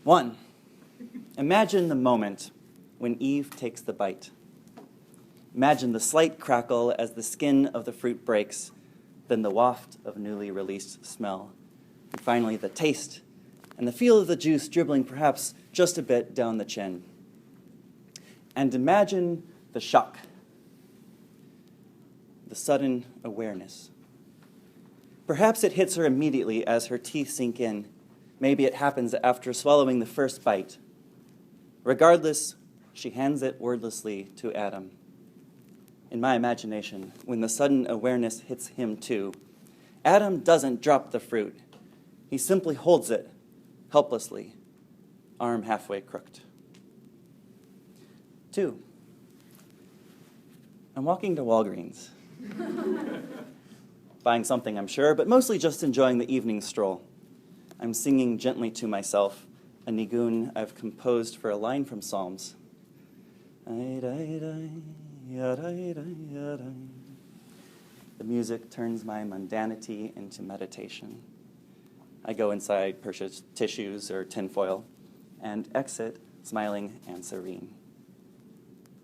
1. Imagine the moment when Eve takes the bite. Imagine the slight crackle as the skin of the fruit breaks, then the waft of newly released smell, and finally the taste and the feel of the juice dribbling perhaps just a bit down the chin. And imagine the shock, the sudden awareness. Perhaps it hits her immediately as her teeth sink in. Maybe it happens after swallowing the first bite. Regardless, she hands it wordlessly to Adam. In my imagination, when the sudden awareness hits him too, Adam doesn't drop the fruit. He simply holds it, helplessly, arm halfway crooked. 2. I'm walking to Walgreens. Buying something, I'm sure, but mostly just enjoying the evening stroll. I'm singing gently to myself, a nigun I've composed for a line from Psalms. The music turns my mundanity into meditation. I go inside, purchase tissues or tinfoil, and exit smiling and serene.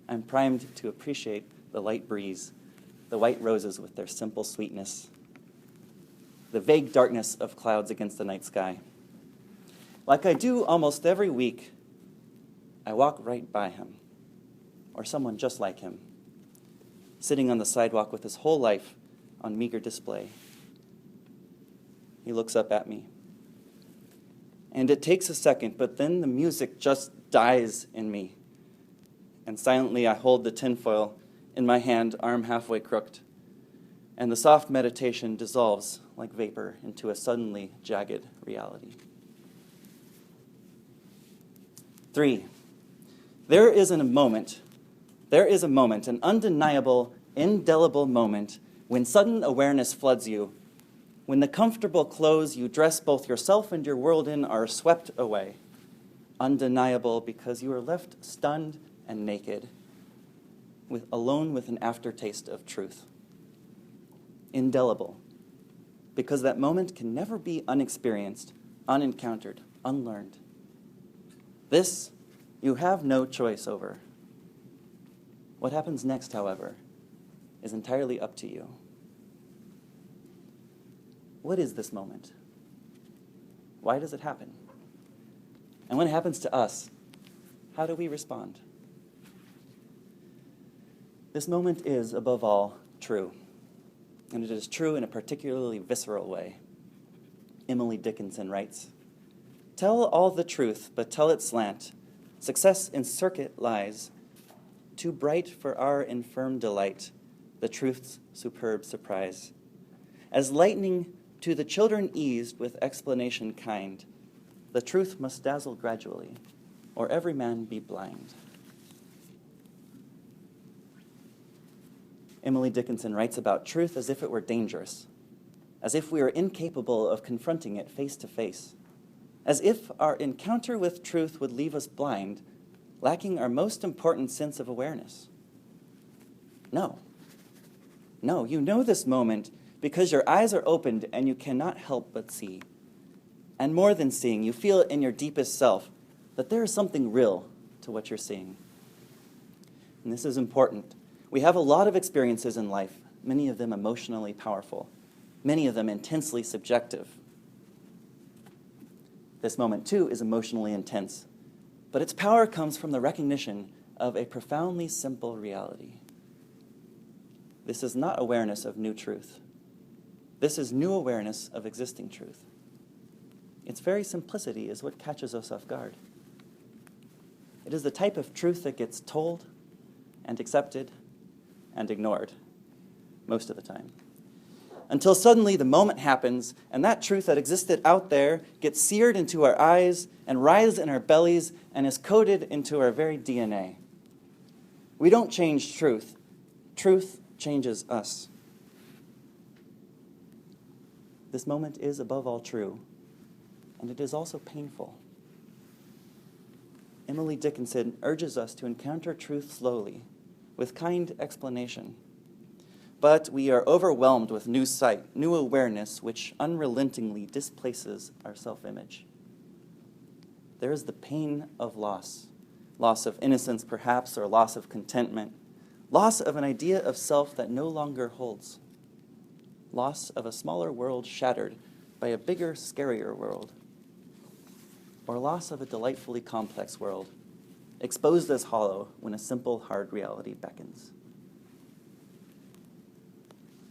I'm primed to appreciate the light breeze, the white roses with their simple sweetness, the vague darkness of clouds against the night sky. Like I do almost every week, I walk right by him, or someone just like him, sitting on the sidewalk with his whole life on meager display. He looks up at me. And it takes a second, but then the music just dies in me. And silently I hold the tinfoil in my hand, arm halfway crooked, and the soft meditation dissolves like vapor into a suddenly jagged reality. 3. There is a moment, an undeniable, indelible moment, when sudden awareness floods you, when the comfortable clothes you dress both yourself and your world in are swept away. Undeniable because you are left stunned and naked, alone with an aftertaste of truth. Indelible, because that moment can never be unexperienced, unencountered, unlearned. This you have no choice over. What happens next, however, is entirely up to you. What is this moment? Why does it happen? And when it happens to us, how do we respond? This moment is, above all, true. And it is true in a particularly visceral way. Emily Dickinson writes, "Tell all the truth, but tell it slant. Success in circuit lies. Too bright for our infirm delight, the truth's superb surprise. As lightning to the children eased with explanation kind, the truth must dazzle gradually, or every man be blind." Emily Dickinson writes about truth as if it were dangerous, as if we were incapable of confronting it face to face, as if our encounter with truth would leave us blind, lacking our most important sense of awareness. No, you know this moment because your eyes are opened and you cannot help but see. And more than seeing, you feel it in your deepest self that there is something real to what you're seeing. And this is important. We have a lot of experiences in life, many of them emotionally powerful, many of them intensely subjective. This moment, too, is emotionally intense, but its power comes from the recognition of a profoundly simple reality. This is not awareness of new truth. This is new awareness of existing truth. Its very simplicity is what catches us off guard. It is the type of truth that gets told and accepted and ignored most of the time. Until suddenly the moment happens and that truth that existed out there gets seared into our eyes and rises in our bellies and is coded into our very DNA. We don't change truth. Truth changes us. This moment is above all true, and it is also painful. Emily Dickinson urges us to encounter truth slowly, with kind explanation. But we are overwhelmed with new sight, new awareness, which unrelentingly displaces our self-image. there is the pain of loss. Loss of innocence, perhaps, or loss of contentment. Loss of an idea of self that no longer holds. Loss of a smaller world shattered by a bigger, scarier world. Or loss of a delightfully complex world, exposed as hollow when a simple, hard reality beckons.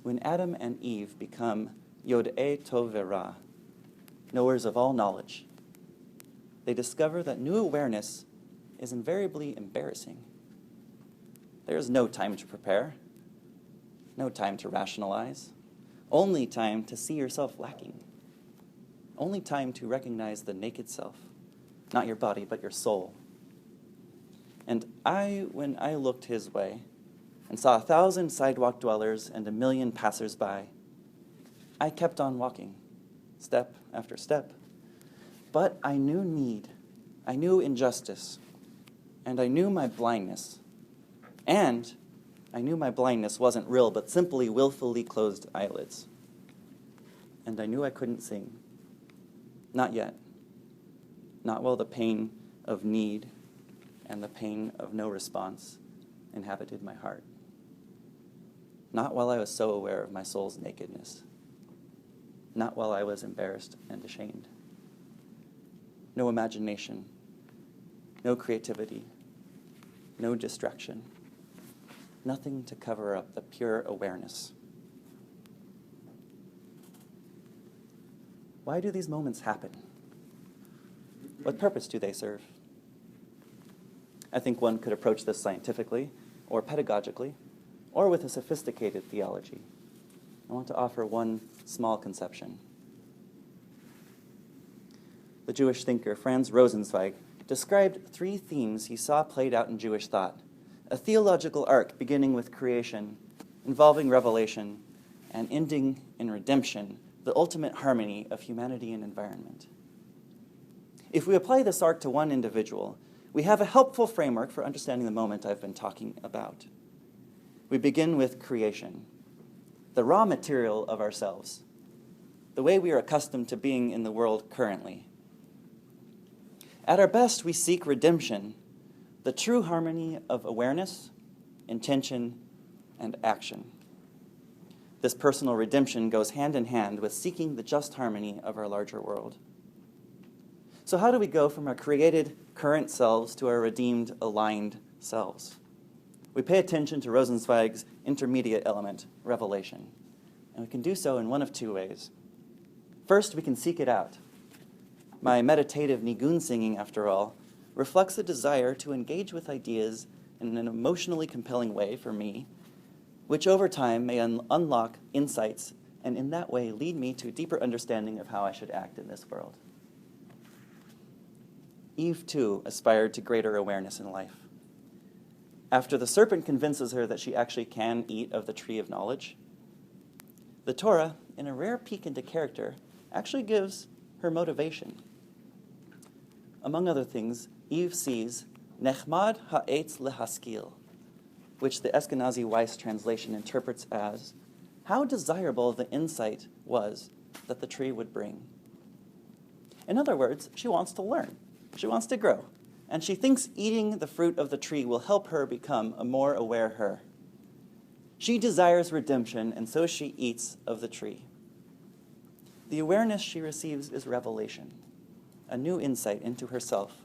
When Adam and Eve become Yod-e Tov Ra, knowers of all knowledge, they discover that new awareness is invariably embarrassing. There is no time to prepare, no time to rationalize, only time to see yourself lacking, only time to recognize the naked self, not your body, but your soul. And when I looked his way and saw 1,000 sidewalk dwellers and 1,000,000 passers-by, I kept on walking, step after step. But I knew need, I knew injustice, and I knew my blindness. And I knew my blindness wasn't real, but simply willfully closed eyelids. And I knew I couldn't sing. Not yet. Not while the pain of need and the pain of no response inhabited my heart. Not while I was so aware of my soul's nakedness. Not while I was embarrassed and ashamed. No imagination, no creativity, no distraction. Nothing to cover up the pure awareness. Why do these moments happen? What purpose do they serve? I think one could approach this scientifically, or pedagogically, or with a sophisticated theology. I want to offer one small conception. The Jewish thinker Franz Rosenzweig described 3 themes he saw played out in Jewish thought: a theological arc beginning with creation, involving revelation, and ending in redemption, the ultimate harmony of humanity and environment. If we apply this arc to one individual, we have a helpful framework for understanding the moment I've been talking about. We begin with creation, the raw material of ourselves, the way we are accustomed to being in the world currently. At our best, we seek redemption, the true harmony of awareness, intention, and action. This personal redemption goes hand in hand with seeking the just harmony of our larger world. So how do we go from our created current selves to our redeemed, aligned selves? We pay attention to Rosenzweig's intermediate element, revelation. And we can do so in one of 2 ways. First, we can seek it out. My meditative nigun singing, after all, reflects a desire to engage with ideas in an emotionally compelling way for me, which over time may unlock insights and in that way lead me to a deeper understanding of how I should act in this world. Eve, too, aspired to greater awareness in life. After the serpent convinces her that she actually can eat of the tree of knowledge, the Torah, in a rare peek into character, actually gives her motivation. Among other things, Eve sees Nechmad ha'etz lehaskil, which the Eskenazi Weiss translation interprets as how desirable the insight was that the tree would bring. In other words, she wants to learn. She wants to grow. And she thinks eating the fruit of the tree will help her become a more aware her. She desires redemption, and so she eats of the tree. The awareness she receives is revelation, a new insight into herself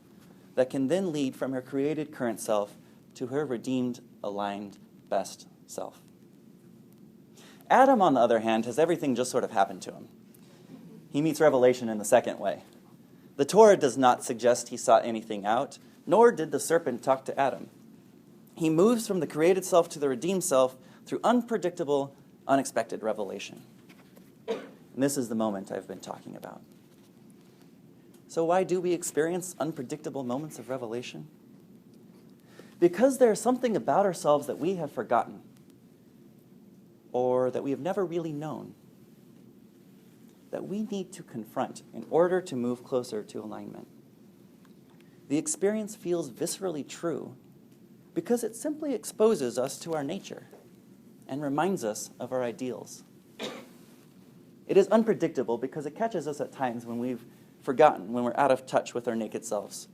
that can then lead from her created current self to her redeemed, aligned, best self. Adam, on the other hand, has everything just sort of happen to him. He meets revelation in the second way. The Torah does not suggest he sought anything out, nor did the serpent talk to Adam. He moves from the created self to the redeemed self through unpredictable, unexpected revelation. And this is the moment I've been talking about. So why do we experience unpredictable moments of revelation? Because there's something about ourselves that we have forgotten, or that we have never really known, that we need to confront in order to move closer to alignment. The experience feels viscerally true because it simply exposes us to our nature and reminds us of our ideals. It is unpredictable because it catches us at times when we've forgotten, when we're out of touch with our naked selves.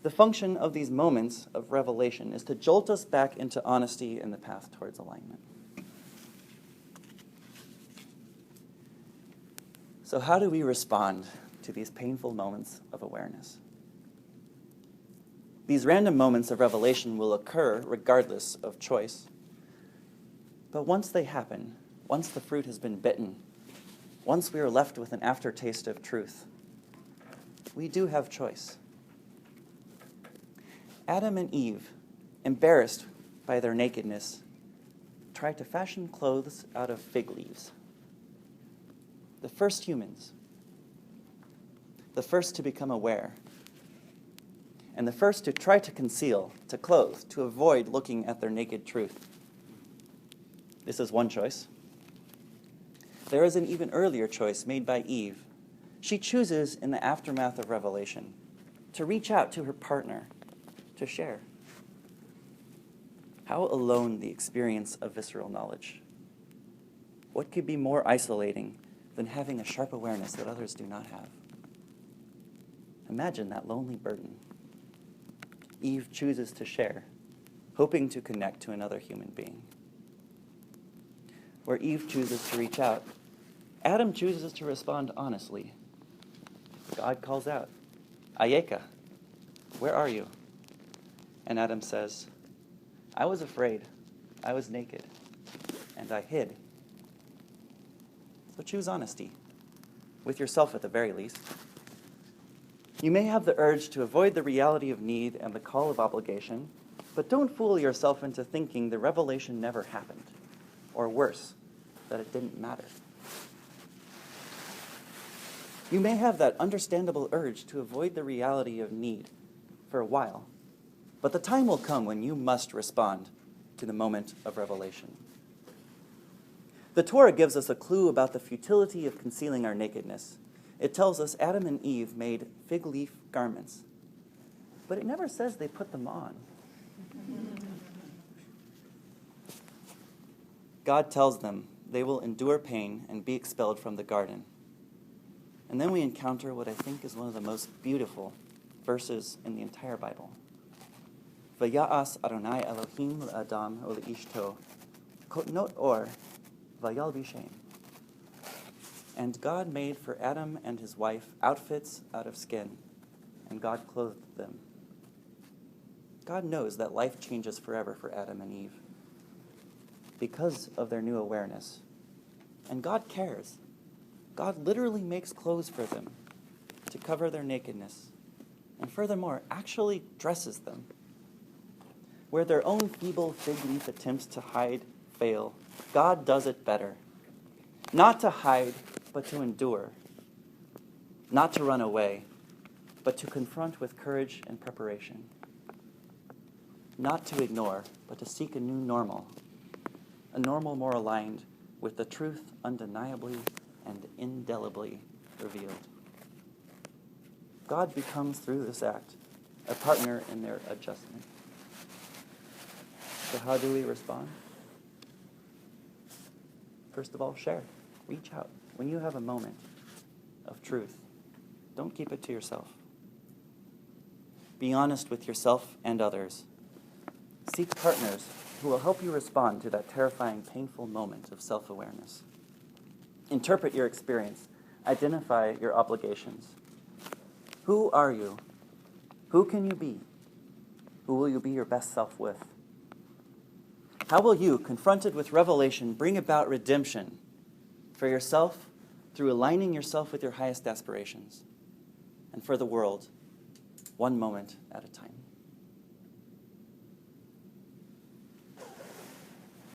The function of these moments of revelation is to jolt us back into honesty and the path towards alignment. So how do we respond to these painful moments of awareness? These random moments of revelation will occur regardless of choice. But once they happen, once the fruit has been bitten, once we are left with an aftertaste of truth, we do have choice. Adam and Eve, embarrassed by their nakedness, tried to fashion clothes out of fig leaves. The first humans, the first to become aware, and the first to try to conceal, to clothe, to avoid looking at their naked truth. This is one choice. There is an even earlier choice made by Eve. She chooses, in the aftermath of revelation, to reach out to her partner, to share. How alone the experience of visceral knowledge. What could be more isolating than having a sharp awareness that others do not have? Imagine that lonely burden. Eve chooses to share, hoping to connect to another human being. Where Eve chooses to reach out, Adam chooses to respond honestly. God calls out, "Ayeka, where are you?" And Adam says, "I was afraid, I was naked, and I hid." So choose honesty, with yourself at the very least. You may have the urge to avoid the reality of need and the call of obligation, but don't fool yourself into thinking the revelation never happened, or worse, that it didn't matter. You may have that understandable urge to avoid the reality of need for a while, but the time will come when you must respond to the moment of revelation. The Torah gives us a clue about the futility of concealing our nakedness. It tells us Adam and Eve made fig leaf garments, but it never says they put them on. God tells them they will endure pain and be expelled from the garden. And then we encounter what I think is one of the most beautiful verses in the entire Bible. Vaya'as Adonai Elohim l'Adam u'le'ishto kotnot or vayalbishem. And God made for Adam and his wife outfits out of skin, and God clothed them. God knows that life changes forever for Adam and Eve because of their new awareness. And God cares. God literally makes clothes for them to cover their nakedness, and furthermore, actually dresses them. Where their own feeble fig leaf attempts to hide fail, God does it better. Not to hide, but to endure. Not to run away, but to confront with courage and preparation. Not to ignore, but to seek a new normal. A normal more aligned with the truth undeniably and indelibly revealed. God becomes, through this act, a partner in their adjustment. So how do we respond? First of all, share. Reach out. When you have a moment of truth, don't keep it to yourself. Be honest with yourself and others. Seek partners who will help you respond to that terrifying, painful moment of self-awareness. Interpret your experience. Identify your obligations. Who are you? Who can you be? Who will you be your best self with? How will you, confronted with revelation, bring about redemption for yourself through aligning yourself with your highest aspirations, and for the world, one moment at a time?